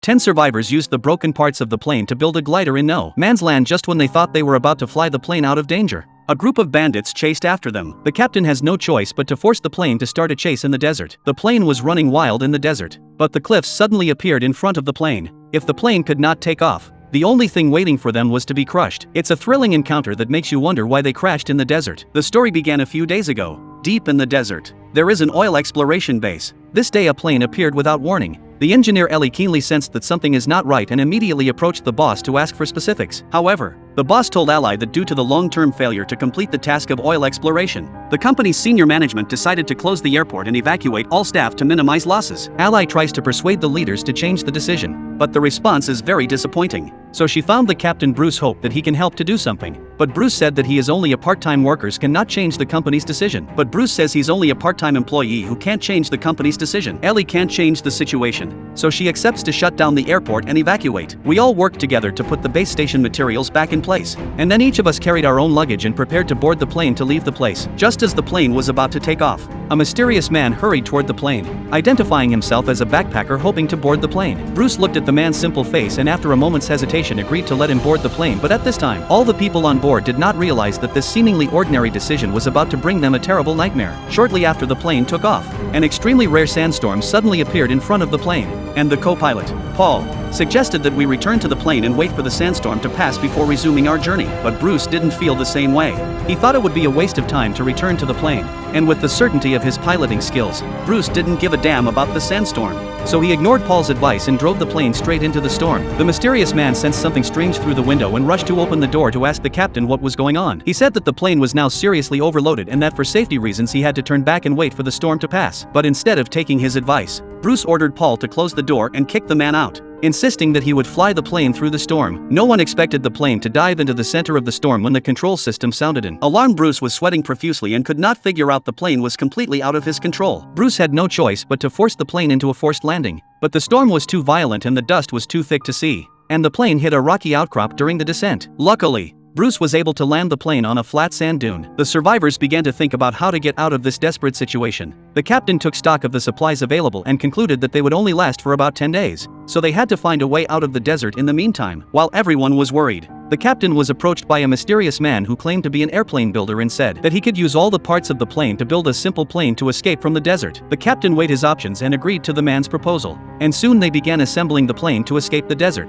10 survivors used the broken parts of the plane to build a glider in no man's land just when they thought they were about to fly the plane out of danger. A group of bandits chased after them. The captain has no choice but to force the plane to start a chase in the desert. The plane was running wild in the desert, but the cliffs suddenly appeared in front of the plane. If the plane could not take off, the only thing waiting for them was to be crushed. It's a thrilling encounter that makes you wonder why they crashed in the desert. The story began a few days ago. Deep in the desert, there is an oil exploration base. This day a plane appeared without warning. The engineer Ellie keenly sensed that something is not right and immediately approached the boss to ask for specifics. However, the boss told Ally that due to the long-term failure to complete the task of oil exploration, the company's senior management decided to close the airport and evacuate all staff to minimize losses. Ally tries to persuade the leaders to change the decision, but the response is very disappointing. So she found the captain Bruce Hope that he can help to do something. But Bruce said that he is only a part-time worker cannot change the company's decision. But Bruce says he's only a part-time employee who can't change the company's decision. Ellie can't change the situation, so she accepts to shut down the airport and evacuate. We all worked together to put the base station materials back in place, and then each of us carried our own luggage and prepared to board the plane to leave the place. Just as the plane was about to take off, a mysterious man hurried toward the plane, identifying himself as a backpacker hoping to board the plane. Bruce looked at the man's simple face and after a moment's hesitation agreed to let him board the plane, but at this time, all the people on board did not realize that this seemingly ordinary decision was about to bring them a terrible nightmare. Shortly after the plane took off, an extremely rare sandstorm suddenly appeared in front of the plane, and the co-pilot, Paul, suggested that we return to the plane and wait for the sandstorm to pass before resuming our journey. But Bruce didn't feel the same way. He thought it would be a waste of time to return to the plane, and with the certainty of his piloting skills, Bruce didn't give a damn about the sandstorm. So he ignored Paul's advice and drove the plane straight into the storm. The mysterious man sensed something strange through the window and rushed to open the door to ask the captain what was going on. He said that the plane was now seriously overloaded and that for safety reasons he had to turn back and wait for the storm to pass. But instead of taking his advice, Bruce ordered Paul to close the door and kick the man out, insisting that he would fly the plane through the storm. No one expected the plane to dive into the center of the storm when the control system sounded an alarm. Bruce was sweating profusely and could not figure out the plane was completely out of his control. Bruce had no choice but to force the plane into a forced landing, but the storm was too violent and the dust was too thick to see, and the plane hit a rocky outcrop during the descent. Luckily, Bruce was able to land the plane on a flat sand dune. The survivors began to think about how to get out of this desperate situation. The captain took stock of the supplies available and concluded that they would only last for about 10 days, so they had to find a way out of the desert in the meantime. While everyone was worried, the captain was approached by a mysterious man who claimed to be an airplane builder and said that he could use all the parts of the plane to build a simple plane to escape from the desert. The captain weighed his options and agreed to the man's proposal, and soon they began assembling the plane to escape the desert.